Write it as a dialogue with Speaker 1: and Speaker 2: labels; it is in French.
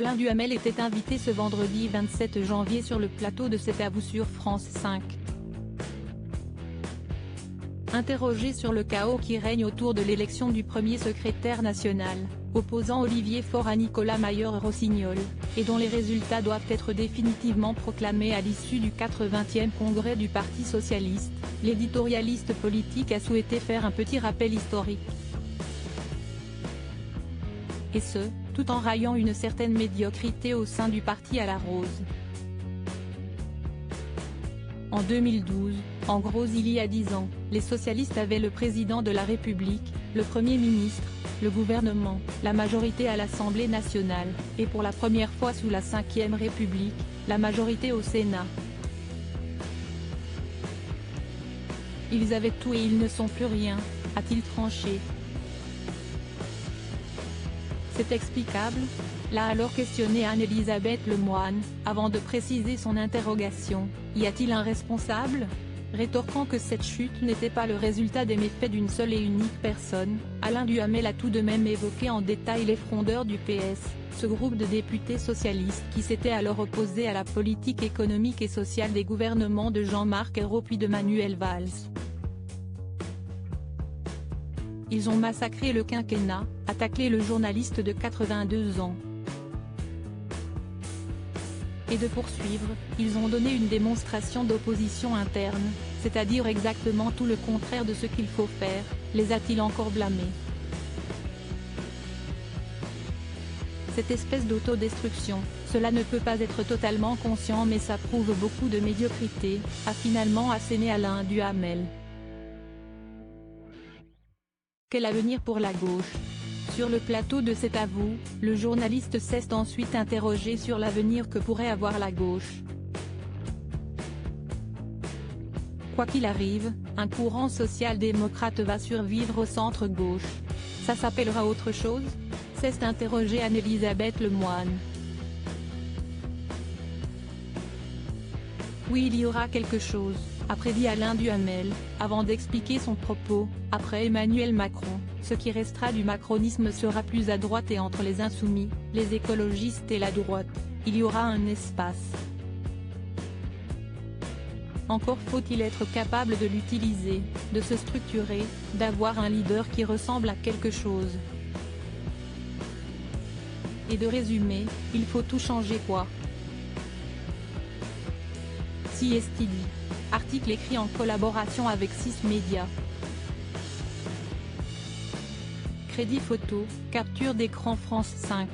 Speaker 1: Alain Duhamel était invité ce vendredi 27 janvier sur le plateau de C'est à vous sur France 5. Interrogé sur le chaos qui règne autour de l'élection du premier secrétaire national, opposant Olivier Faure à Nicolas Mayer-Rossignol, et dont les résultats doivent être définitivement proclamés à l'issue du 80e congrès du Parti socialiste, l'éditorialiste politique a souhaité faire un petit rappel historique. Et ce, tout en raillant une certaine médiocrité au sein du parti à la rose. En 2012, en gros il y a 10 ans, les socialistes avaient le président de la République, le Premier ministre, le gouvernement, la majorité à l'Assemblée nationale, et pour la première fois sous la Ve République, la majorité au Sénat. Ils avaient tout et ils ne sont plus rien, a-t-il tranché. C'est explicable ? L'a alors questionné Anne-Elisabeth Lemoine, avant de préciser son interrogation, y a-t-il un responsable ? Rétorquant que cette chute n'était pas le résultat des méfaits d'une seule et unique personne, Alain Duhamel a tout de même évoqué en détail les frondeurs du PS, ce groupe de députés socialistes qui s'était alors opposé à la politique économique et sociale des gouvernements de Jean-Marc Ayrault puis de Manuel Valls. Ils ont massacré le quinquennat, a taclé le journaliste de 82 ans. Et de poursuivre, ils ont donné une démonstration d'opposition interne, c'est-à-dire exactement tout le contraire de ce qu'il faut faire, les a-t-il encore blâmés. Cette espèce d'autodestruction, cela ne peut pas être totalement conscient mais ça prouve beaucoup de médiocrité, a finalement asséné Alain Duhamel. Quel avenir pour la gauche ? Sur le plateau de C'est à vous, le journaliste s'est ensuite interrogé sur l'avenir que pourrait avoir la gauche. Quoi qu'il arrive, un courant social-démocrate va survivre au centre-gauche. Ça s'appellera autre chose ? S'est interrogé Anne-Elisabeth Lemoine. Oui, il y aura quelque chose, a prédit Alain Duhamel, avant d'expliquer son propos. Après Emmanuel Macron, ce qui restera du macronisme sera plus à droite et entre les insoumis, les écologistes et la droite, il y aura un espace. Encore faut-il être capable de l'utiliser, de se structurer, d'avoir un leader qui ressemble à quelque chose. Et de résumer, il faut tout changer quoi. Si est-il dit. Article écrit en collaboration avec 6 médias. Crédit photo, capture d'écran France 5.